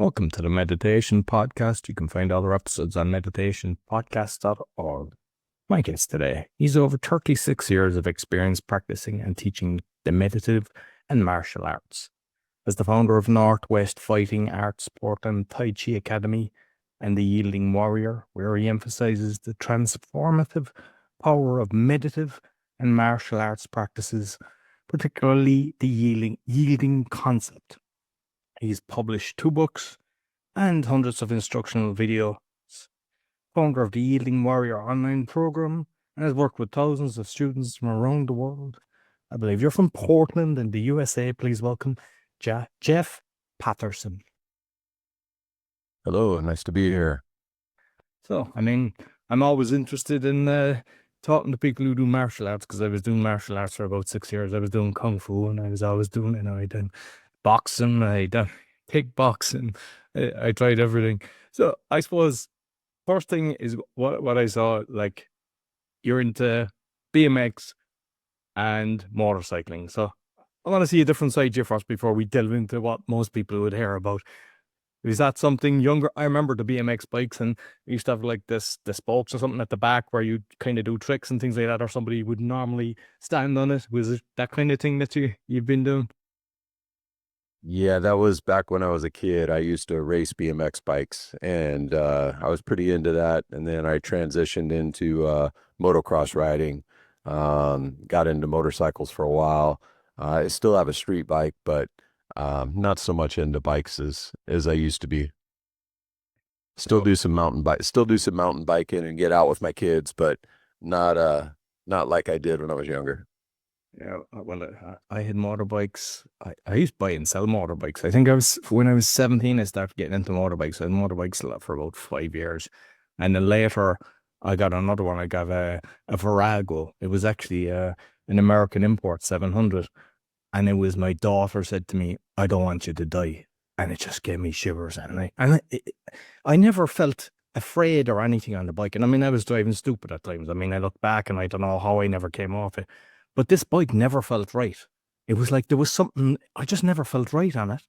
Welcome to the Meditation Podcast. You can find other episodes on meditationpodcast.org. My guest today, he's over 36 years of experience practicing and teaching the meditative and martial arts. As the founder of Northwest Fighting Arts Sport and Tai Chi Academy and the Yielding Warrior, where he emphasizes the transformative power of meditative and martial arts practices, particularly the yielding concept. He's published 2 books and hundreds of instructional videos, founder of the Yielding Warrior online program, and has worked with thousands of students from around the world. I believe you're from Portland in the USA. Please welcome Jeff Patterson. Hello, nice to be here. So, I'm always interested in talking to people who do martial arts, because I was doing martial arts for about 6 years. I was doing Kung Fu, and I was always doing, I done boxing, I done kickboxing, I tried everything. So I suppose first thing is what I saw, like, you're into BMX and motorcycling. So I want to see a different side of you first before we delve into what most people would hear about. Is that something younger? I remember the BMX bikes, and we used to have like the spokes or something at the back where you kind of do tricks and things like that, or somebody would normally stand on it. Was it that kind of thing that you've been doing? Yeah, that was back when I was a kid. I used to race BMX bikes, and I was pretty into that. And then I transitioned into motocross riding, got into motorcycles for a while. I still have a street bike, but not so much into bikes as I used to be. Still do some mountain biking and get out with my kids, but not like I did when I was younger. Yeah, well, I had motorbikes. I used to buy and sell motorbikes. I think when I was 17, I started getting into motorbikes. I had motorbikes for about 5 years. And then later, I got another one. I got a Virago. It was actually an American import 700. And it was, my daughter said to me, "I don't want you to die." And it just gave me shivers. I never felt afraid or anything on the bike. And I was driving stupid at times. I look back and I don't know how I never came off it. But this bike never felt right. It was like there was something, I just never felt right on it.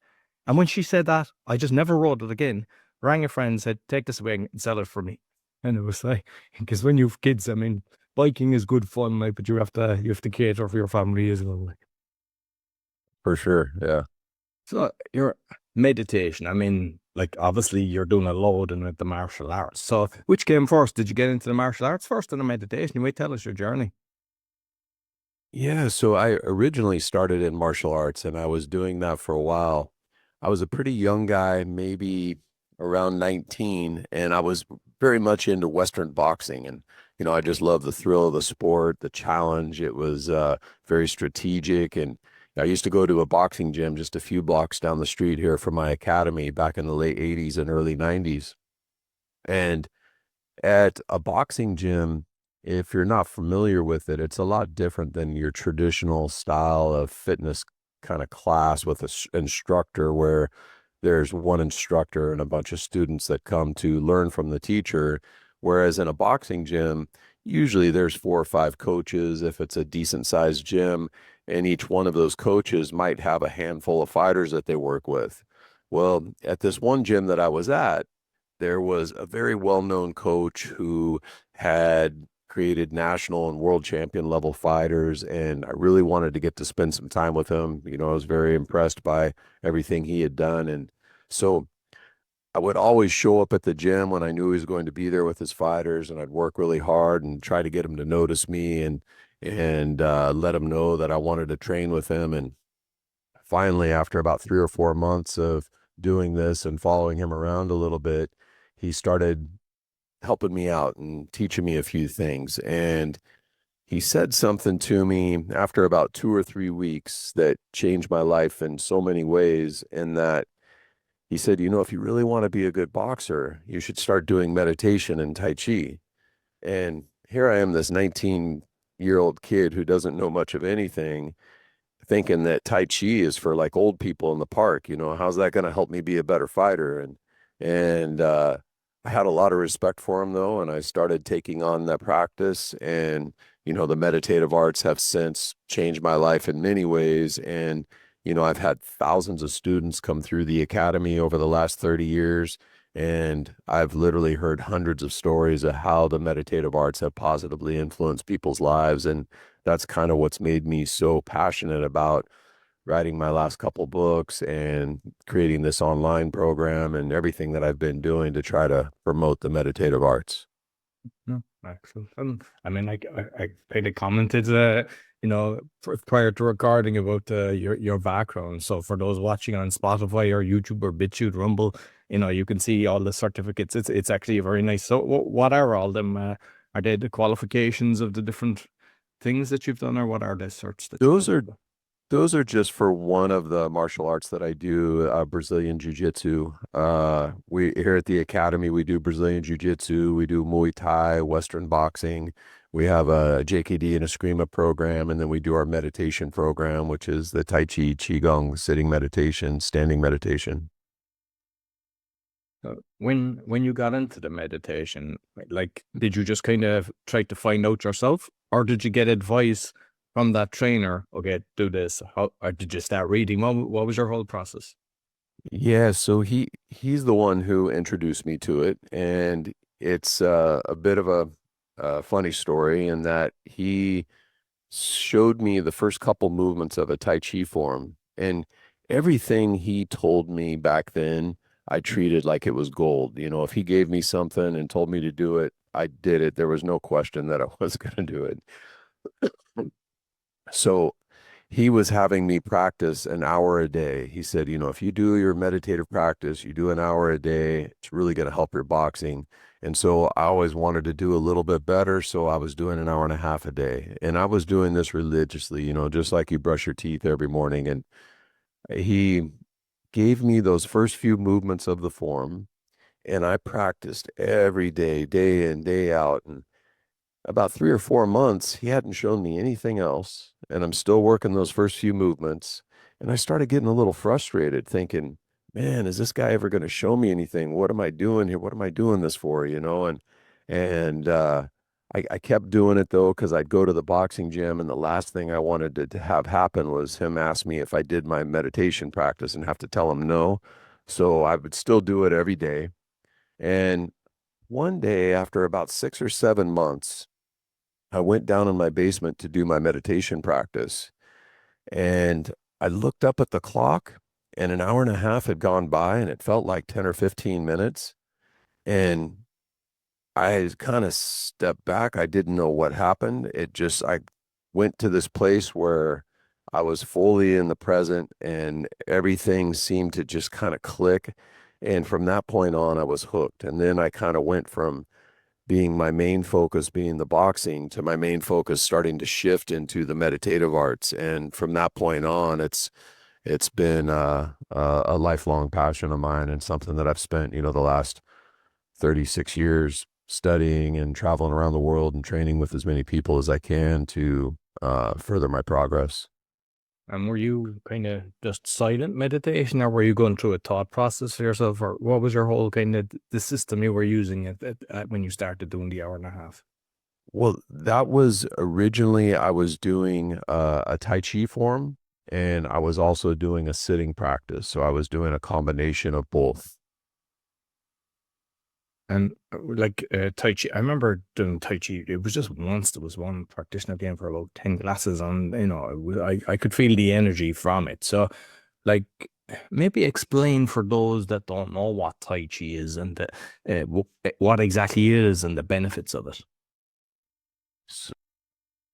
And when she said that, I just never rode it again. Rang a friend, said, "Take this away and sell it for me." And it was like, because when you have kids, biking is good fun, like, but you have to cater for your family as well. Like. For sure, yeah. So your meditation, like, obviously you're doing a load in with the martial arts. So which came first? Did you get into the martial arts first or the meditation? You might tell us your journey. Yeah, so I originally started in martial arts, and I was doing that for a while. I was a pretty young guy, maybe around 19, and I was very much into Western boxing. And, I just loved the thrill of the sport, the challenge. It was very strategic. And I used to go to a boxing gym just a few blocks down the street here from my academy back in the late 80s and early 90s. And at a boxing gym, if you're not familiar with it, it's a lot different than your traditional style of fitness kind of class with an instructor, where there's one instructor and a bunch of students that come to learn from the teacher. Whereas in a boxing gym, usually there's 4 or 5 coaches if it's a decent sized gym, and each one of those coaches might have a handful of fighters that they work with. Well, at this one gym that I was at, there was a very well-known coach who had created national and world champion level fighters, and I really wanted to get to spend some time with him. I was very impressed by everything he had done. And so I would always show up at the gym when I knew he was going to be there with his fighters, and I'd work really hard and try to get him to notice me and let him know that I wanted to train with him. And finally, after about 3 or 4 months of doing this and following him around a little bit, he started helping me out and teaching me a few things. And he said something to me after about 2 or 3 weeks that changed my life in so many ways. In that he said, if you really want to be a good boxer, you should start doing meditation and Tai Chi. And here I am, this 19-year-old kid who doesn't know much of anything, thinking that Tai Chi is for like old people in the park. How's that going to help me be a better fighter? And I had a lot of respect for him, though, and I started taking on that practice. And, the meditative arts have since changed my life in many ways. And I've had thousands of students come through the academy over the last 30 years, and I've literally heard hundreds of stories of how the meditative arts have positively influenced people's lives. And that's kind of what's made me so passionate about writing my last couple books and creating this online program and everything that I've been doing to try to promote the meditative arts. No, excellent. I mean, I kind of commented, prior to recording about your background. So for those watching on Spotify or YouTube or BitChute, Rumble, you can see all the certificates. It's actually very nice. So what are all them? Are they the qualifications of the different things that you've done, or what are the certs that you've Those done? are those are just for one of the martial arts that I do, Brazilian Jiu-Jitsu. We here at the Academy, we do Brazilian Jiu-Jitsu, we do Muay Thai, Western boxing. We have a JKD and Eskrima program, and then we do our meditation program, which is the Tai Chi, Qi Gong, sitting meditation, standing meditation. When you got into the meditation, like, did you just kind of try to find out yourself, or did you get advice from that trainer? Okay, do this. How, or did you start reading? What was your whole process? Yeah, so he's the one who introduced me to it, and it's a bit of a funny story in that he showed me the first couple movements of a Tai Chi form, and everything he told me back then, I treated like it was gold. If he gave me something and told me to do it, I did it. There was no question that I was going to do it. So he was having me practice an hour a day. He said, if you do your meditative practice, you do an hour a day, it's really going to help your boxing. And so I always wanted to do a little bit better. So I was doing an hour and a half a day. And I was doing this religiously, just like you brush your teeth every morning. And he gave me those first few movements of the form, and I practiced every day, day in, day out. And about 3 or 4 months, he hadn't shown me anything else, and I'm still working those first few movements. And I started getting a little frustrated, thinking, "Man, is this guy ever going to show me anything? What am I doing here? What am I doing this for?" And I kept doing it though, because I'd go to the boxing gym, and the last thing I wanted to have happen was him ask me if I did my meditation practice and have to tell him no. So I would still do it every day. And one day, after about 6 or 7 months, I went down in my basement to do my meditation practice, and I looked up at the clock, and an hour and a half had gone by, and it felt like 10 or 15 minutes. And I kind of stepped back. I didn't know what happened. I went to this place where I was fully in the present, and everything seemed to just kind of click. And from that point on, I was hooked. And then I kind of went from being my main focus being the boxing to my main focus starting to shift into the meditative arts. And from that point on, it's been a lifelong passion of mine, and something that I've spent, the last 36 years studying and traveling around the world and training with as many people as I can to further my progress. And were you kind of just silent meditation, or were you going through a thought process for yourself, or what was your whole kind of the system you were using when you started doing the hour and a half? Well, that was originally I was doing a Tai Chi form, and I was also doing a sitting practice. So I was doing a combination of both. And like Tai Chi, I remember doing Tai Chi. It was just once. There was one practitioner came for about 10 classes, and I could feel the energy from it. So, like, maybe explain for those that don't know what Tai Chi is, and what exactly it is and the benefits of it. So,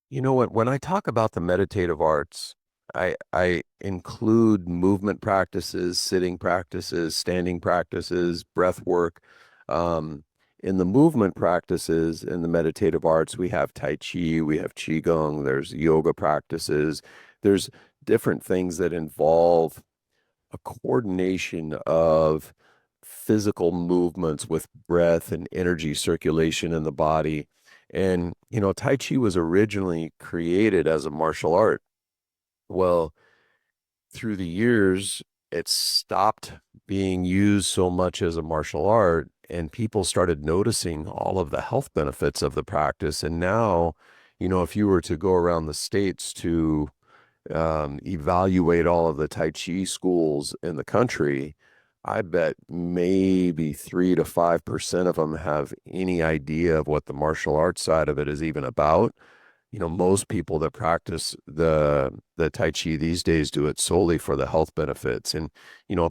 you know what? When I talk about the meditative arts, I include movement practices, sitting practices, standing practices, breath work. Um, in the movement practices in the meditative arts, we have Tai Chi, we have Qi Gong, there's yoga practices, there's different things that involve a coordination of physical movements with breath and energy circulation in the body. And, Tai Chi was originally created as a martial art. Well, through the years, it stopped being used so much as a martial art, and people started noticing all of the health benefits of the practice. And now, if you were to go around the states to evaluate all of the Tai Chi schools in the country, I bet maybe 3 to 5% of them have any idea of what the martial arts side of it is even about. Most people that practice the Tai Chi these days do it solely for the health benefits. And,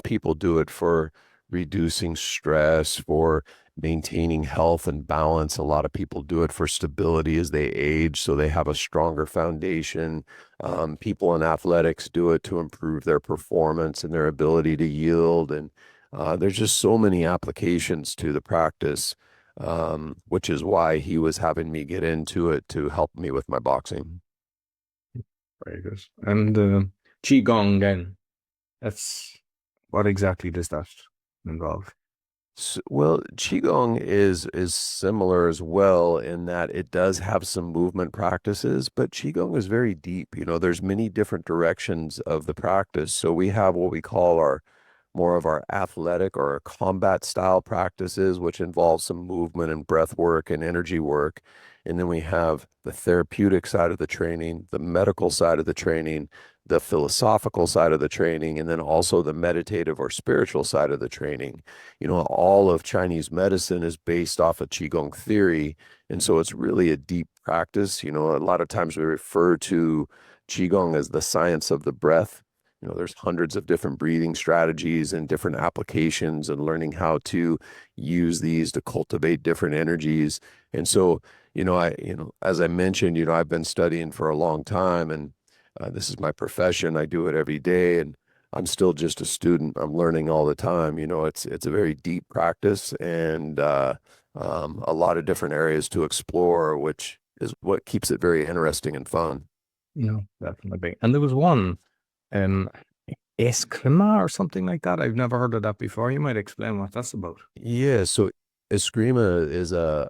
people do it for reducing stress, for maintaining health and balance. A lot of people do it for stability as they age, so they have a stronger foundation. People in athletics do it to improve their performance and their ability to yield. And there's just so many applications to the practice, which is why he was having me get into it to help me with my boxing. Very good. And Qi Gong then, that's what exactly does that involve? Well, Qigong is similar as well in that it does have some movement practices, but Qigong is very deep. There's many different directions of the practice. So we have what we call our more of our athletic or combat style practices, which involve some movement and breath work and energy work. And then we have the therapeutic side of the training, the medical side of the training, the philosophical side of the training, and then also the meditative or spiritual side of the training. All of Chinese medicine is based off of Qigong theory. And so it's really a deep practice. A lot of times we refer to Qigong as the science of the breath. There's hundreds of different breathing strategies and different applications and learning how to use these to cultivate different energies. And so, as I mentioned, I've been studying for a long time, and this is my profession. I do it every day, and I'm still just a student. I'm learning all the time. It's a very deep practice and a lot of different areas to explore, which is what keeps it very interesting and fun. No, definitely. And there was one, um, Eskrima or something like that. I've never heard of that before. You might explain what that's about. Yeah, so Eskrima is a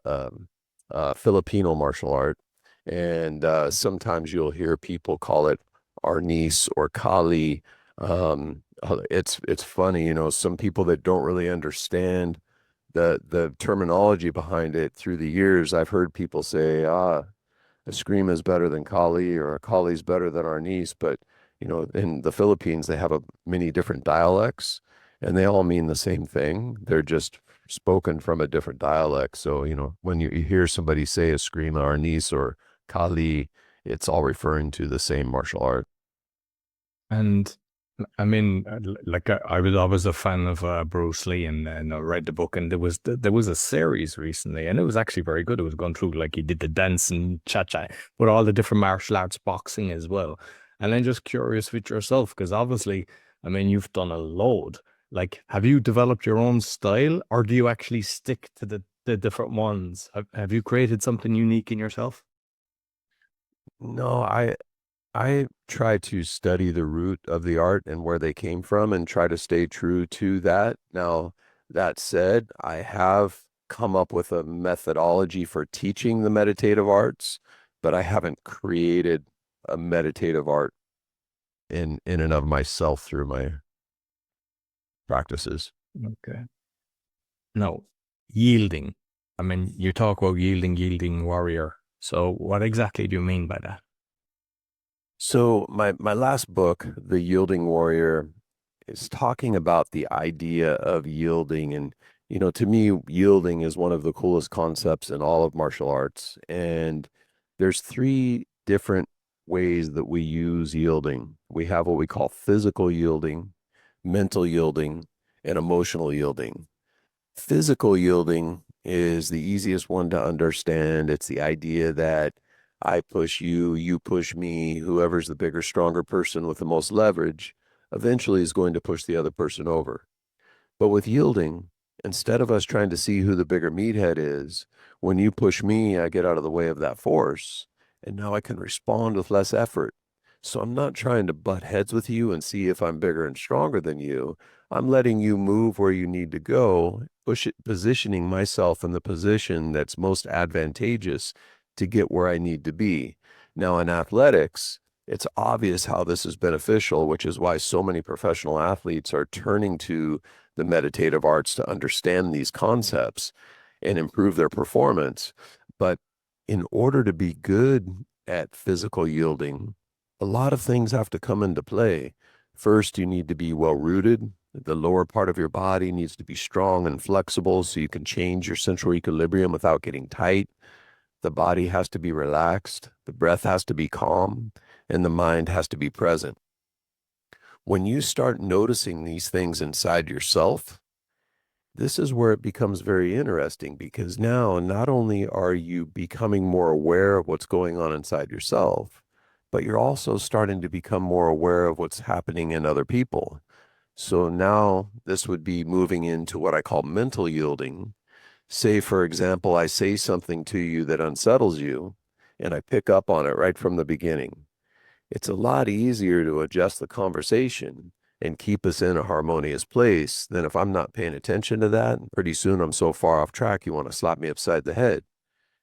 Filipino martial art, and sometimes you'll hear people call it Arnis or Kali. It's funny, some people that don't really understand the terminology behind it through the years. I've heard people say, Eskrima is better than Kali or Kali is better than our niece. But, in the Philippines, they have many different dialects and they all mean the same thing. They're just spoken from a different dialect. So, when you hear somebody say Eskrima or niece or Kali, it's all referring to the same martial art. And I mean, like I was always a fan of Bruce Lee, and I read the book, and there was a series recently, and it was actually very good. It was going through like he did the dance and cha-cha, but all the different martial arts, boxing as well. And I'm just curious with yourself, because obviously, I mean, you've done a load. Like, have you developed your own style, or do you actually stick to the different ones? Have you created something unique in yourself? No, I try to study the root of the art and where they came from and try to stay true to that. Now, that said, I have come up with a methodology for teaching the meditative arts, but I haven't created a meditative art in and of myself through my practices. Okay. No, yielding. I mean, you talk about yielding warrior. So what exactly do you mean by that? So my last book, The Yielding Warrior, is talking about the idea of yielding. And, to me, yielding is one of the coolest concepts in all of martial arts. And there's three different ways that we use yielding. We have what we call physical yielding, mental yielding, and emotional yielding. Physical yielding is the easiest one to understand. It's the idea that I push you, you push me, whoever's the bigger, stronger person with the most leverage eventually is going to push the other person over. But with yielding, instead of us trying to see who the bigger meathead is, when you push me, I get out of the way of that force. And now I can respond with less effort. So I'm not trying to butt heads with you and see if I'm bigger and stronger than you. I'm letting you move where you need to go, positioning myself in the position that's most advantageous to get where I need to be. Now, in athletics, it's obvious how this is beneficial, which is why so many professional athletes are turning to the meditative arts to understand these concepts and improve their performance. But in order to be good at physical yielding, a lot of things have to come into play. First, you need to be well rooted. The lower part of your body needs to be strong and flexible so you can change your central equilibrium without getting tight. The body has to be relaxed, the breath has to be calm, and the mind has to be present. When you start noticing these things inside yourself, this is where it becomes very interesting, because now not only are you becoming more aware of what's going on inside yourself, but you're also starting to become more aware of what's happening in other people. So now this would be moving into what I call mental yielding. Say, for example, I say something to you that unsettles you, and I pick up on it right from the beginning. It's a lot easier to adjust the conversation and keep us in a harmonious place than if I'm not paying attention to that. Pretty soon I'm so far off track, you want to slap me upside the head.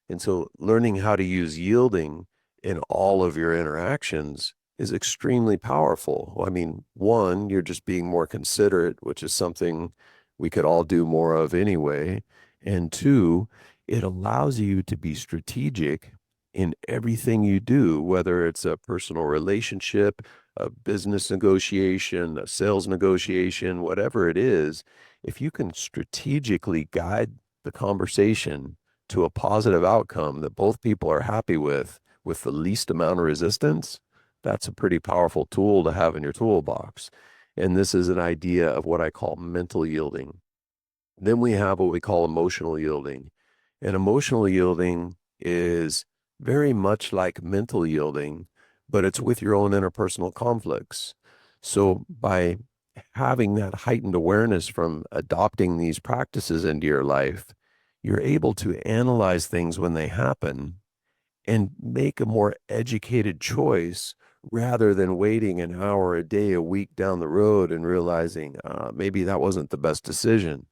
And so learning how to use yielding in all of your interactions is extremely powerful. I mean, one, you're just being more considerate, which is something we could all do more of anyway. And two, it allows you to be strategic in everything you do, whether it's a personal relationship, a business negotiation, a sales negotiation, whatever it is. If you can strategically guide the conversation to a positive outcome that both people are happy with the least amount of resistance, that's a pretty powerful tool to have in your toolbox. And this is an idea of what I call mental yielding. Then we have what we call emotional yielding. And emotional yielding is very much like mental yielding, but it's with your own interpersonal conflicts. So by having that heightened awareness from adopting these practices into your life, you're able to analyze things when they happen and make a more educated choice rather than waiting an hour, a day, a week down the road and realizing maybe that wasn't the best decision.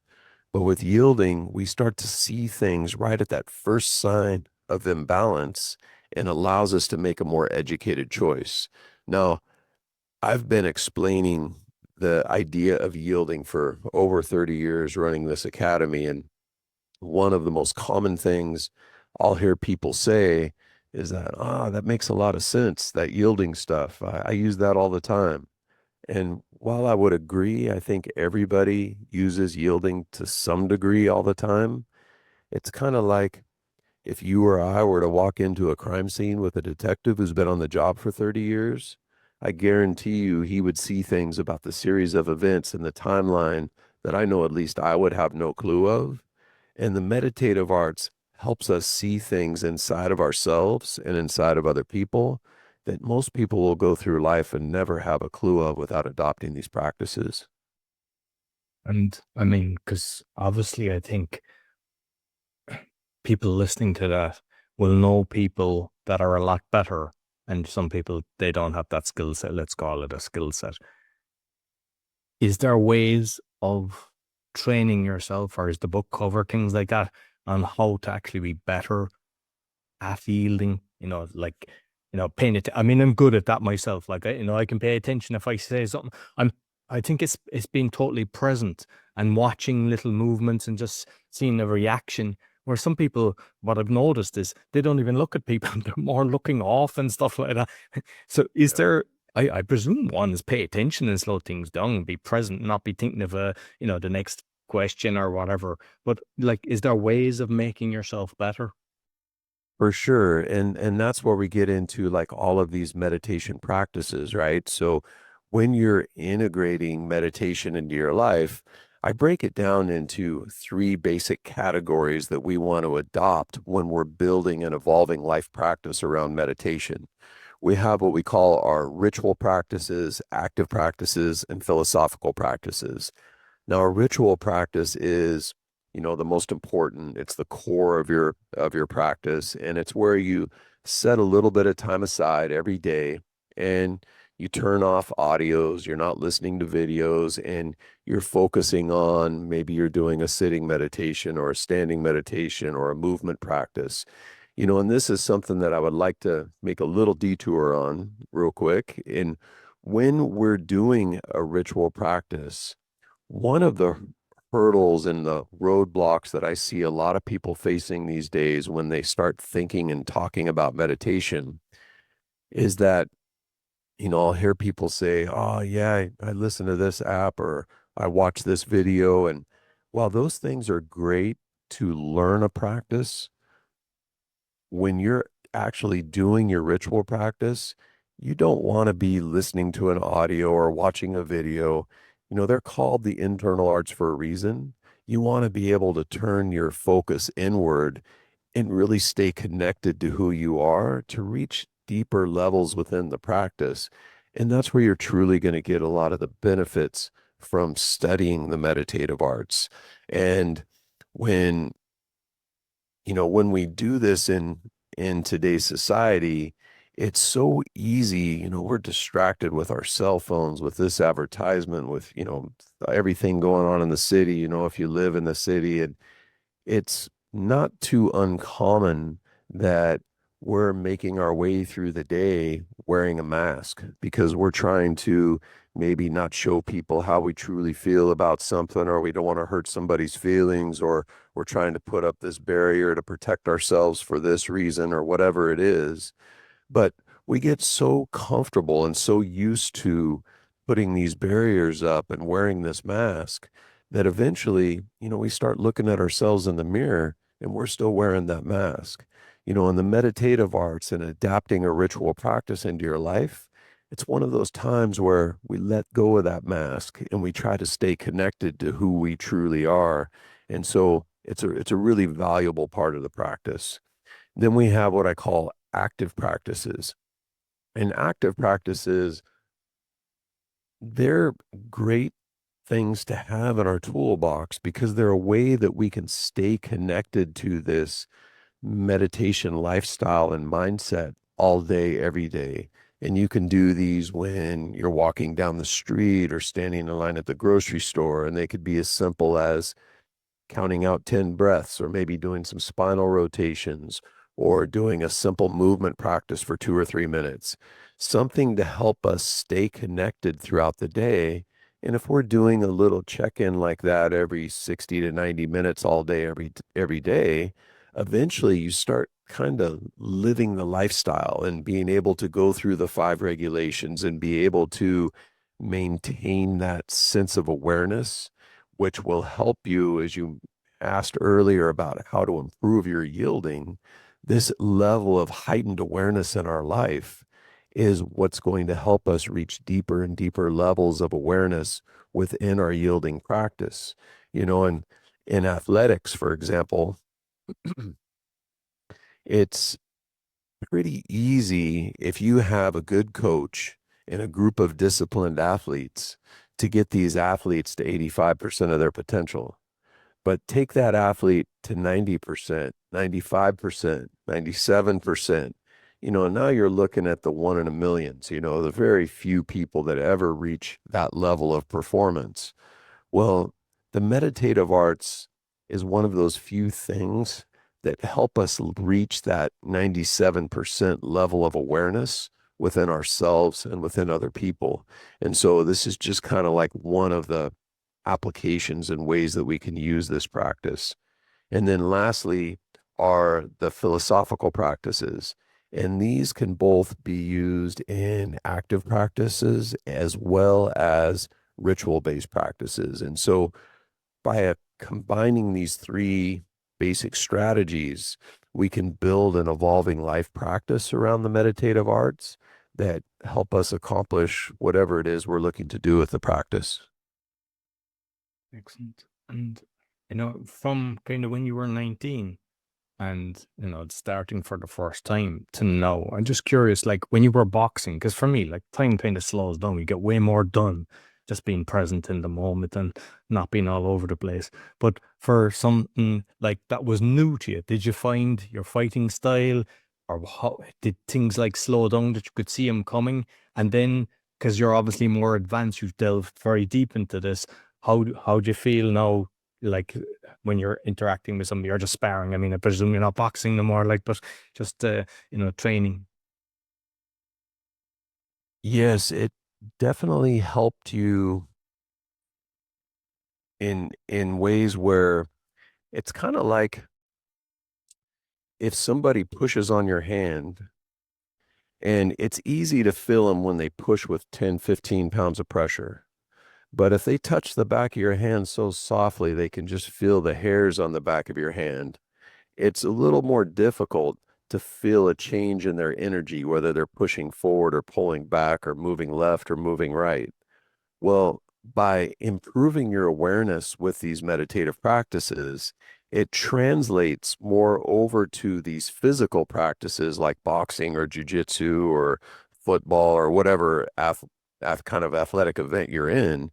But with yielding, we start to see things right at that first sign of imbalance and allows us to make a more educated choice. Now, I've been explaining the idea of yielding for over 30 years running this academy. And one of the most common things I'll hear people say is that, that makes a lot of sense, that yielding stuff. I use that all the time. And while I would agree, I think everybody uses yielding to some degree all the time. It's kind of like if you or I were to walk into a crime scene with a detective who's been on the job for 30 years, I guarantee you he would see things about the series of events and the timeline that I know at least I would have no clue of. And the meditative arts helps us see things inside of ourselves and inside of other people that most people will go through life and never have a clue of without adopting these practices. And I mean, because obviously I think people listening to that will know people that are a lot better, and some people, they don't have that skill set. Let's call it a skill set. Is there ways of training yourself, or is the book cover things like that on how to actually be better at yielding? Like, paying it. I mean, I'm good at that myself. Like, I can pay attention if I say something. I think it's being totally present and watching little movements and just seeing a reaction. Where some people, what I've noticed is they don't even look at people; they're more looking off and stuff like that. So, is there? I presume one is pay attention and slow things down, be present, not be thinking of the next question or whatever. But like, is there ways of making yourself better? For sure. And that's where we get into like all of these meditation practices, right? So when you're integrating meditation into your life, I break it down into three basic categories that we want to adopt when we're building and evolving life practice around meditation. We have what we call our ritual practices, active practices, and philosophical practices. Now, a ritual practice is, the most important. It's the core of your practice, and it's where you set a little bit of time aside every day and you turn off audios, you're not listening to videos, and you're focusing on maybe you're doing a sitting meditation or a standing meditation or a movement practice. And this is something that I would like to make a little detour on real quick. And when we're doing a ritual practice, one of the hurdles and the roadblocks that I see a lot of people facing these days when they start thinking and talking about meditation is that I'll hear people say, "Oh, yeah, I listen to this app or I watch this video." And while those things are great to learn a practice, when you're actually doing your ritual practice, you don't want to be listening to an audio or watching a video. They're called the internal arts for a reason. You want to be able to turn your focus inward and really stay connected to who you are to reach deeper levels within the practice. And that's where you're truly going to get a lot of the benefits from studying the meditative arts. And when when we do this in today's society, it's so easy. We're distracted with our cell phones, with this advertisement, with everything going on in the city. If you live in the city, and it's not too uncommon that we're making our way through the day wearing a mask because we're trying to maybe not show people how we truly feel about something, or we don't want to hurt somebody's feelings, or we're trying to put up this barrier to protect ourselves for this reason or whatever it is. But we get so comfortable and so used to putting these barriers up and wearing this mask that eventually, we start looking at ourselves in the mirror and we're still wearing that mask. In the meditative arts and adapting a ritual practice into your life, it's one of those times where we let go of that mask and we try to stay connected to who we truly are. And so it's a really valuable part of the practice. Then we have what I call active practices. And active practices, they're great things to have in our toolbox because they're a way that we can stay connected to this meditation lifestyle and mindset all day, every day. And you can do these when you're walking down the street or standing in line at the grocery store. And they could be as simple as counting out 10 breaths, or maybe doing some spinal rotations, or doing a simple movement practice for 2 or 3 minutes, something to help us stay connected throughout the day. And if we're doing a little check-in like that every 60 to 90 minutes all day, every day, eventually you start kind of living the lifestyle and being able to go through the five regulations and be able to maintain that sense of awareness, which will help you, as you asked earlier about how to improve your yielding. This level of heightened awareness in our life is what's going to help us reach deeper and deeper levels of awareness within our yielding practice. And in athletics, for example, it's pretty easy if you have a good coach and a group of disciplined athletes to get these athletes to 85% of their potential. But take that athlete to 90%, 95%, 97%, and now you're looking at the one in a million. So, the very few people that ever reach that level of performance. Well, the meditative arts is one of those few things that help us reach that 97% level of awareness within ourselves and within other people. And so this is just kind of like one of the applications and ways that we can use this practice. And then lastly are the philosophical practices. And these can both be used in active practices as well as ritual-based practices. And so by combining these three basic strategies, we can build an evolving life practice around the meditative arts that help us accomplish whatever it is we're looking to do with the practice. Excellent. And from kind of when you were 19 and starting for the first time to now, I'm just curious, like when you were boxing, because for me, like time kind of slows down. You get way more done just being present in the moment and not being all over the place. But for something like that was new to you, did you find your fighting style, or how did things like slow down that you could see them coming? And then, because you're obviously more advanced, you've delved very deep into this. How do you feel now? Like when you're interacting with somebody or just sparring. I mean, I presume you're not boxing no more, like, but just training. Yes, it definitely helped you in ways where it's kind of like if somebody pushes on your hand And it's easy to feel them when they push with 10, 15 pounds of pressure. But if they touch the back of your hand so softly, they can just feel the hairs on the back of your hand. It's a little more difficult to feel a change in their energy, whether they're pushing forward or pulling back or moving left or moving right. Well, by improving your awareness with these meditative practices, it translates more over to these physical practices like boxing or jujitsu or football or whatever kind of athletic event you're in,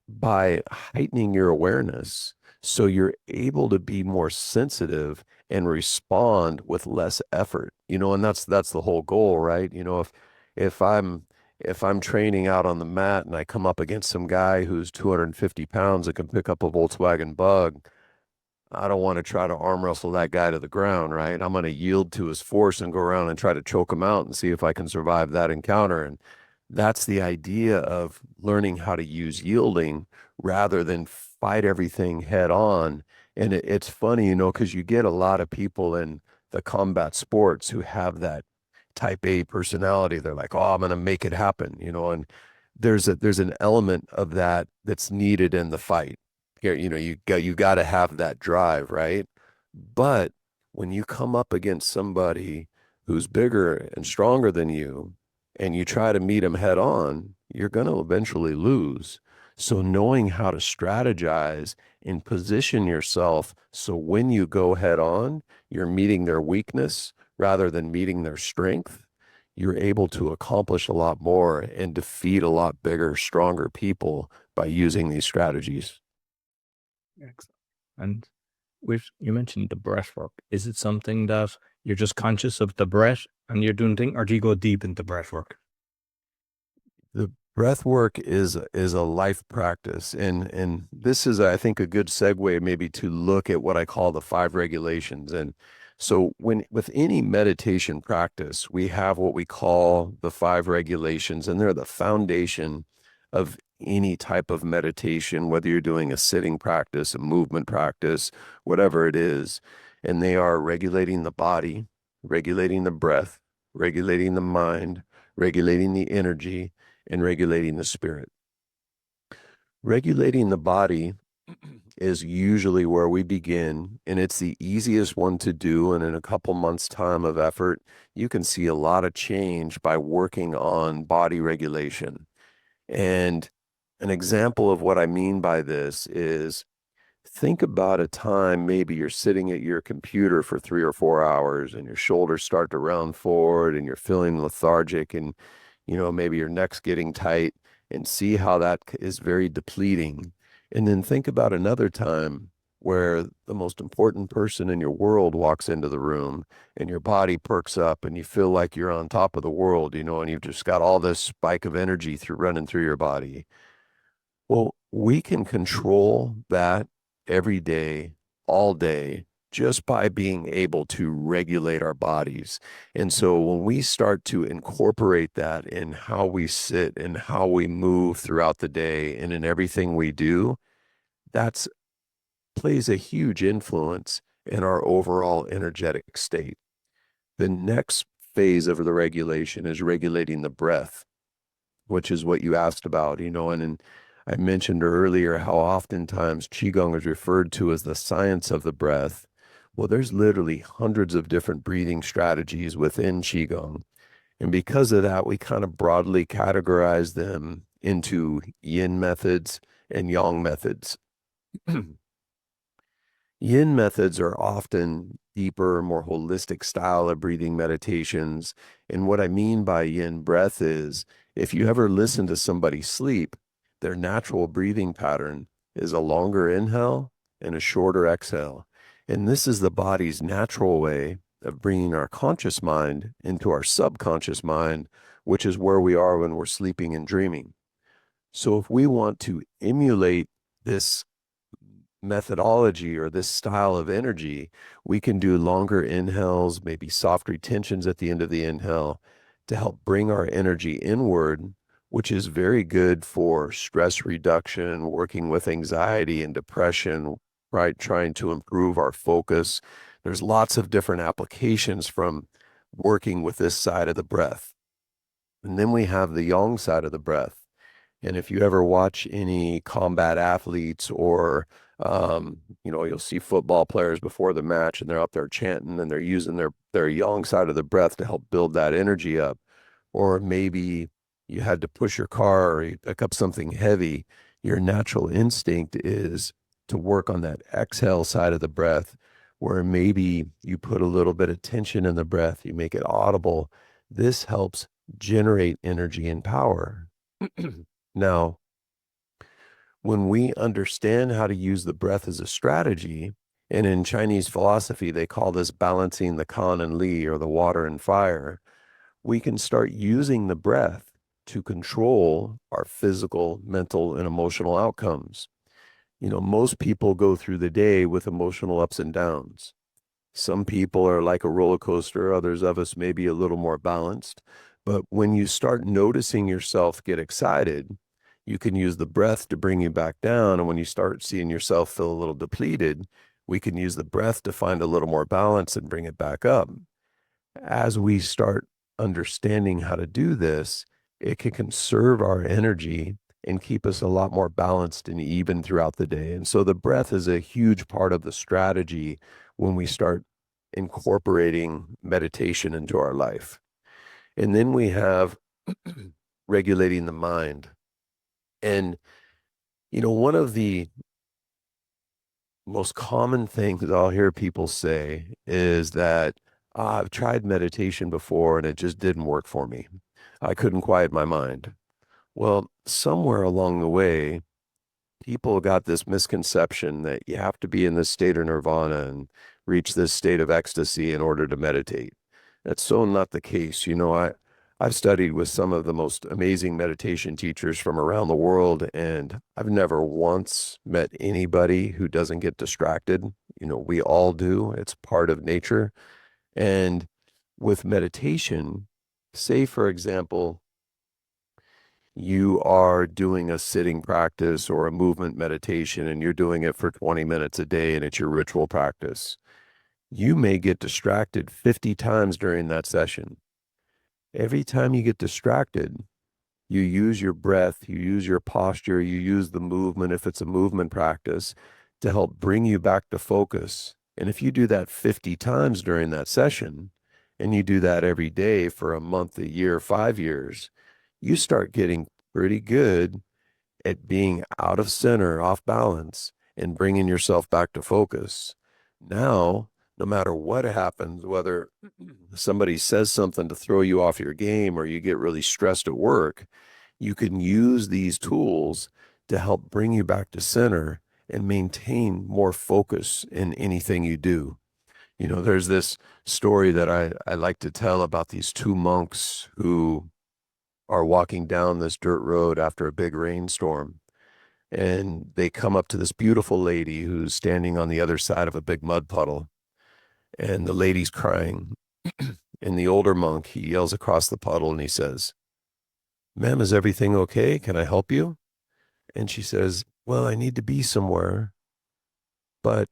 by heightening your awareness so you're able to be more sensitive and respond with less effort. And that's the whole goal, right? If I'm if I'm training out on the mat and I come up against some guy who's 250 pounds and can pick up a Volkswagen Bug, I don't want to try to arm wrestle that guy to the ground, right? I'm going to yield to his force and go around and try to choke him out and see if I can survive that encounter. And that's the idea of learning how to use yielding rather than fight everything head on. And it's funny, because you get a lot of people in the combat sports who have that type A personality. They're like, oh, I'm going to make it happen, and there's an element of that that's needed in the fight. You got to have that drive, right? But when you come up against somebody who's bigger and stronger than you, and you try to meet them head on, you're going to eventually lose. So knowing how to strategize and position yourself so when you go head on, you're meeting their weakness rather than meeting their strength, you're able to accomplish a lot more and defeat a lot bigger, stronger people by using these strategies. Excellent. And with you mentioned the breath work. Is it something that you're just conscious of the breath and you're doing thing, or do you go deep into breath work? The breath work is a life practice, and this is, I think, a good segue maybe to look at what I call the five regulations. And so when with any meditation practice, we have what we call the five regulations, and they're the foundation of any type of meditation, whether you're doing a sitting practice, a movement practice, whatever it is. And they are regulating the body, regulating the breath, regulating the mind, regulating the energy, and regulating the spirit. Regulating the body is usually where we begin, and it's the easiest one to do. And in a couple months' time of effort, you can see a lot of change by working on body regulation. And an example of what I mean by this is, think about a time maybe you're sitting at your computer for 3 or 4 hours and your shoulders start to round forward and you're feeling lethargic, and maybe your neck's getting tight, and see how that is very depleting. And then think about another time where the most important person in your world walks into the room and your body perks up and you feel like you're on top of the world, and you've just got all this spike of energy running through your body. Well, we can control that every day, all day, just by being able to regulate our bodies. And so when we start to incorporate that in how we sit and how we move throughout the day and in everything we do, that's plays a huge influence in our overall energetic state. The next phase of the regulation is regulating the breath, which is what you asked about, and I mentioned earlier how oftentimes Qi Gong is referred to as the science of the breath. Well, there's literally hundreds of different breathing strategies within Qi Gong. And because of that, we kind of broadly categorize them into yin methods and yang methods. Yin methods are often deeper, more holistic style of breathing meditations. And what I mean by yin breath is, if you ever listen to somebody sleep, their natural breathing pattern is a longer inhale and a shorter exhale. And this is the body's natural way of bringing our conscious mind into our subconscious mind, which is where we are when we're sleeping and dreaming. So if we want to emulate this methodology or this style of energy, we can do longer inhales, maybe soft retentions at the end of the inhale to help bring our energy inward, which is very good for stress reduction, working with anxiety and depression, right? Trying to improve our focus. There's lots of different applications from working with this side of the breath. And then we have the yang side of the breath. And if you ever watch any combat athletes or, you'll see football players before the match and they're up there chanting and they're using their yang side of the breath to help build that energy up. Or maybe you had to push your car or you pick up something heavy. Your natural instinct is to work on that exhale side of the breath, where maybe you put a little bit of tension in the breath, you make it audible. This helps generate energy and power. Now, when we understand how to use the breath as a strategy, and in Chinese philosophy, they call this balancing the kan and li, or the water and fire, we can start using the breath to control our physical, mental, and emotional outcomes. Most people go through the day with emotional ups and downs. Some people are like a roller coaster, others of us may be a little more balanced. But when you start noticing yourself get excited, you can use the breath to bring you back down. And when you start seeing yourself feel a little depleted, we can use the breath to find a little more balance and bring it back up. As we start understanding how to do this, it can conserve our energy and keep us a lot more balanced and even throughout the day. And so the breath is a huge part of the strategy when we start incorporating meditation into our life. And then we have regulating the mind. And, one of the most common things that I'll hear people say is that I've tried meditation before and it just didn't work for me. I couldn't quiet my mind. Well, somewhere along the way, people got this misconception that you have to be in this state of nirvana and reach this state of ecstasy in order to meditate. That's so not the case. I've studied with some of the most amazing meditation teachers from around the world, and I've never once met anybody who doesn't get distracted. We all do. It's part of nature. And with meditation, say, for example, you are doing a sitting practice or a movement meditation and you're doing it for 20 minutes a day and it's your ritual practice. You may get distracted 50 times during that session. Every time you get distracted, you use your breath, you use your posture, you use the movement, if it's a movement practice, to help bring you back to focus. And if you do that 50 times during that session, and you do that every day for a month, a year, 5 years, you start getting pretty good at being out of center, off balance, and bringing yourself back to focus. Now, no matter what happens, whether somebody says something to throw you off your game or you get really stressed at work, you can use these tools to help bring you back to center and maintain more focus in anything you do. There's this story that I like to tell about these two monks who are walking down this dirt road after a big rainstorm. And they come up to this beautiful lady who's standing on the other side of a big mud puddle. And the lady's crying. And the older monk, he yells across the puddle and he says, "Ma'am, is everything okay? Can I help you?" And she says, "Well, I need to be somewhere, but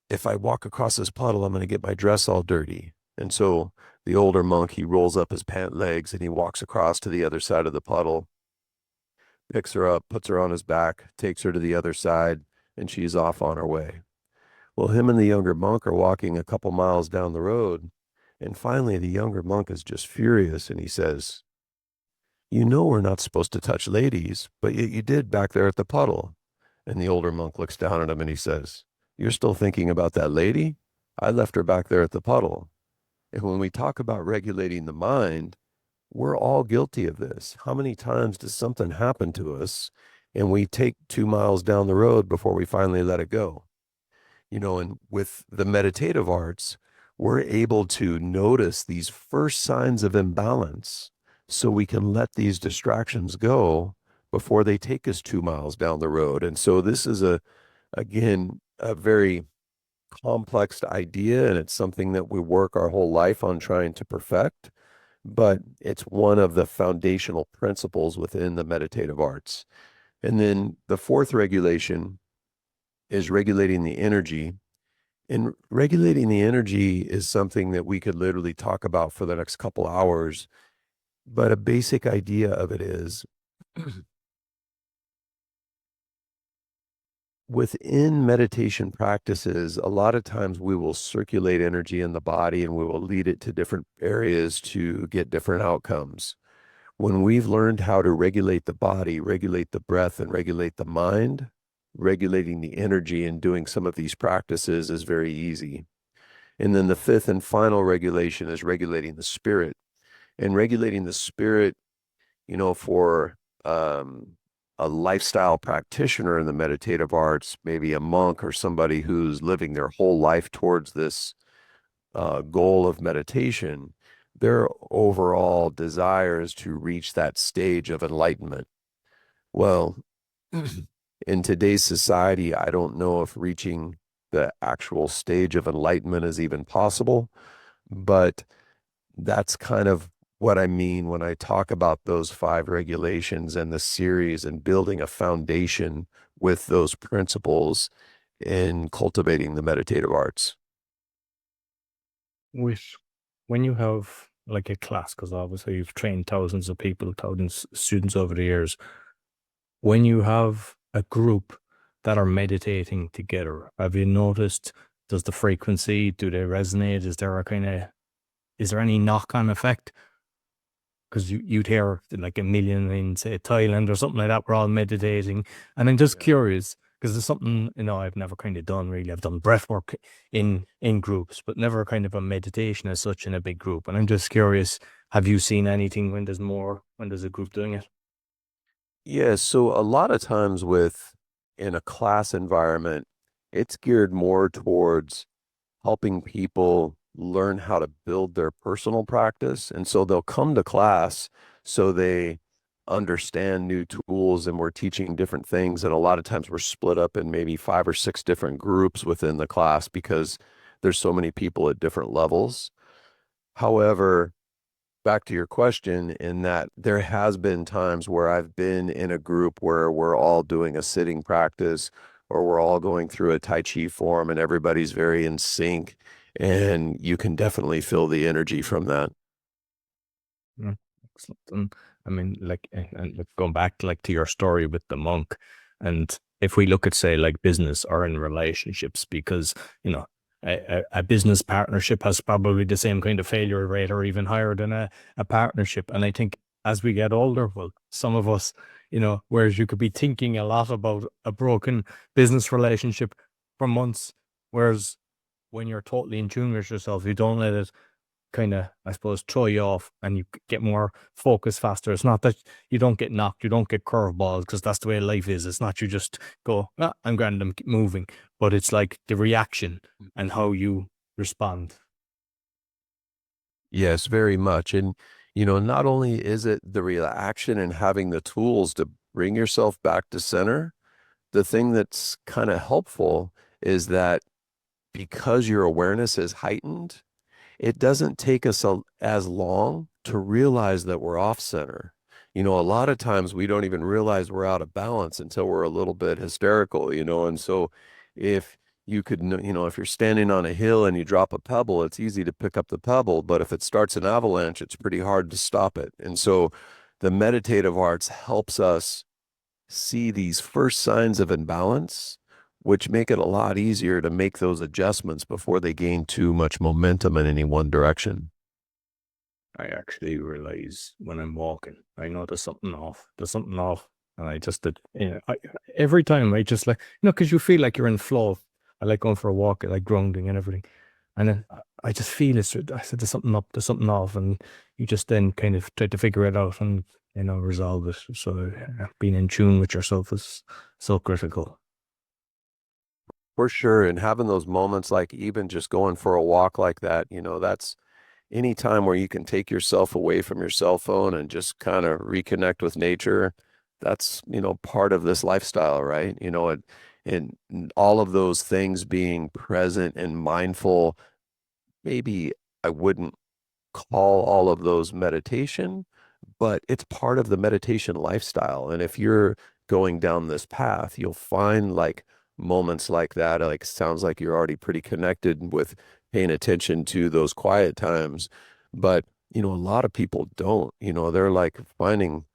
if I walk across this puddle, I'm going to get my dress all dirty." And so the older monk, he rolls up his pant legs and he walks across to the other side of the puddle, picks her up, puts her on his back, takes her to the other side, and she's off on her way. Well, him and the younger monk are walking a couple miles down the road, and finally the younger monk is just furious and he says, we're not supposed to touch ladies, but yet you did back there at the puddle." And the older monk looks down at him and he says, "You're still thinking about that lady? I left her back there at the puddle." And when we talk about regulating the mind, we're all guilty of this. How many times does something happen to us and we take 2 miles down the road before we finally let it go? And with the meditative arts, we're able to notice these first signs of imbalance so we can let these distractions go before they take us 2 miles down the road. And so this is again, a very complex idea, and it's something that we work our whole life on trying to perfect, but it's one of the foundational principles within the meditative arts. And then the fourth regulation is regulating the energy. And regulating the energy is something that we could literally talk about for the next couple hours. But a basic idea of it is within meditation practices, a lot of times we will circulate energy in the body and we will lead it to different areas to get different outcomes. When we've learned how to regulate the body, regulate the breath, and regulate the mind, regulating the energy and doing some of these practices is very easy. And then the fifth and final regulation is regulating the spirit. And regulating the spirit, for a lifestyle practitioner in the meditative arts, maybe a monk or somebody who's living their whole life towards this goal of meditation, their overall desire is to reach that stage of enlightenment. Well, in today's society, I don't know if reaching the actual stage of enlightenment is even possible, but that's kind of what I mean when I talk about those five regulations and the series and building a foundation with those principles in cultivating the meditative arts. With when you have like a class, because obviously you've trained thousands of people, thousands of students over the years, when you have a group that are meditating together, have you noticed, does the frequency, do they resonate? Is there any knock-on effect? Because you'd hear like a million in, say, Thailand or something like that, we're all meditating. And I'm just curious, because there's something, I've never kind of done really. I've done breath work in groups, but never kind of a meditation as such in a big group. And I'm just curious, have you seen anything when there's a group doing it? Yeah, so a lot of times in a class environment, it's geared more towards helping people learn how to build their personal practice. And so they'll come to class so they understand new tools and we're teaching different things. And a lot of times we're split up in maybe 5 or 6 different groups within the class because there's so many people at different levels. However, back to your question, in that there has been times where I've been in a group where we're all doing a sitting practice or we're all going through a Tai Chi form and everybody's very in sync. And you can definitely feel the energy from that. Mm, excellent. And I mean, like going back like to your story with the monk, and if we look at say like business or in relationships, because a business partnership has probably the same kind of failure rate or even higher than a partnership. And I think as we get older, well, some of us, whereas you could be thinking a lot about a broken business relationship for months, whereas when you're totally in tune with yourself, you don't let it kind of, I suppose, throw you off and you get more focused faster. It's not that you don't get knocked, you don't get curveballs, because that's the way life is. It's not you just go, ah, I'm grand, I'm moving, but it's like the reaction and how you respond. Yes, very much. And, not only is it the reaction and having the tools to bring yourself back to center, the thing that's kind of helpful is that because your awareness is heightened, it doesn't take us as long to realize that we're off center. A lot of times we don't even realize we're out of balance until we're a little bit hysterical, and so if you could, if you're standing on a hill and you drop a pebble, it's easy to pick up the pebble, but if it starts an avalanche, it's pretty hard to stop it. And so the meditative arts helps us see these first signs of imbalance, which make it a lot easier to make those adjustments before they gain too much momentum in any one direction. I actually realize when I'm walking, I know there's something off. There's something off. And I just did, every time I just like, because you feel like you're in flow. I like going for a walk, I like grounding and everything. And then I just feel it. I said, there's something up, there's something off. And you just then kind of try to figure it out and, resolve it. So being in tune with yourself is so critical. For sure. And having those moments, like even just going for a walk like that, that's any time where you can take yourself away from your cell phone and just kind of reconnect with nature. That's, part of this lifestyle, right? And all of those things being present and mindful, maybe I wouldn't call all of those meditation, but it's part of the meditation lifestyle. And if you're going down this path, you'll find like moments like that. Like sounds like you're already pretty connected with paying attention to those quiet times. But A lot of people don't. They're like finding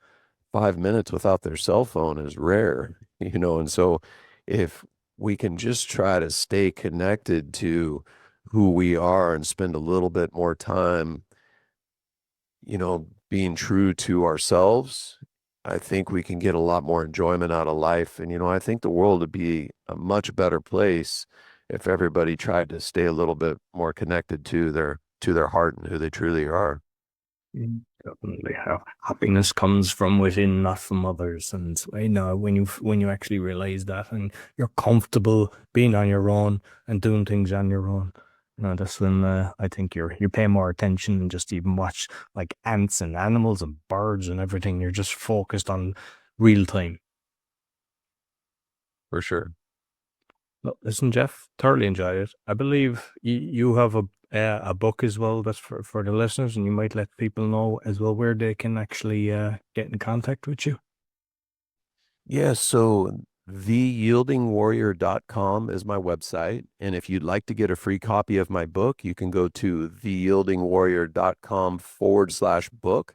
5 minutes without their cell phone is rare, and so if we can just try to stay connected to who we are and spend a little bit more time, being true to ourselves, I think we can get a lot more enjoyment out of life. And, I think the world would be a much better place if everybody tried to stay a little bit more connected to their heart and who they truly are. Definitely, how happiness comes from within, not from others. And when you actually realize that, and you're comfortable being on your own and doing things on your own, that's when I think you pay more attention and just even watch like ants and animals and birds and everything. You're just focused on real time. For sure. Well, listen, Jeff, thoroughly enjoyed it. I believe you have a book as well that's for the listeners, and you might let people know as well where they can actually get in contact with you. Yeah, so theyieldingwarrior.com is my website. And if you'd like to get a free copy of my book, you can go to theyieldingwarrior.com/book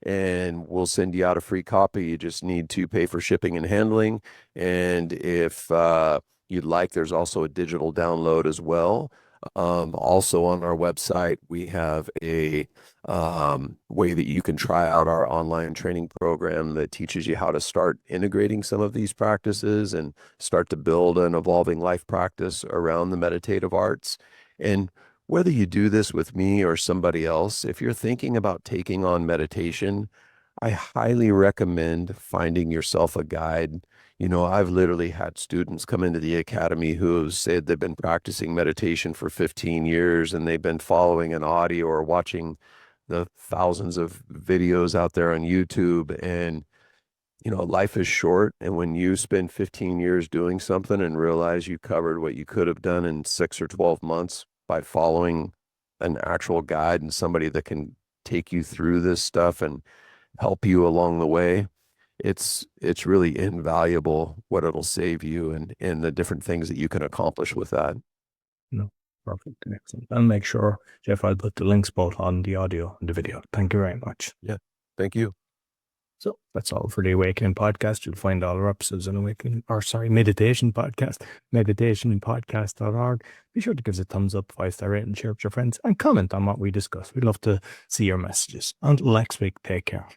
and we'll send you out a free copy. You just need to pay for shipping and handling. And if you'd like, there's also a digital download as well. Also on our website, we have a way that you can try out our online training program that teaches you how to start integrating some of these practices and start to build an evolving life practice around the meditative arts. And whether you do this with me or somebody else, if you're thinking about taking on meditation, I highly recommend finding yourself a guide. I've literally had students come into the academy who have said they've been practicing meditation for 15 years and they've been following an audio or watching the thousands of videos out there on YouTube. And, life is short. And when you spend 15 years doing something and realize you covered what you could have done in 6 or 12 months by following an actual guide and somebody that can take you through this stuff and help you along the way, it's really invaluable what it'll save you and the different things that you can accomplish with that. No, perfect, excellent. I'll make sure, Jeff, I'll put the links both on the audio and the video. Thank you very much. Yeah. Thank you. So that's all for the Awakening podcast. You'll find all our episodes on Meditation podcast, meditationpodcast.org. Be sure to give us a thumbs up, 5-star rating, share with your friends, and comment on what we discuss. We'd love to see your messages. Until next week, take care.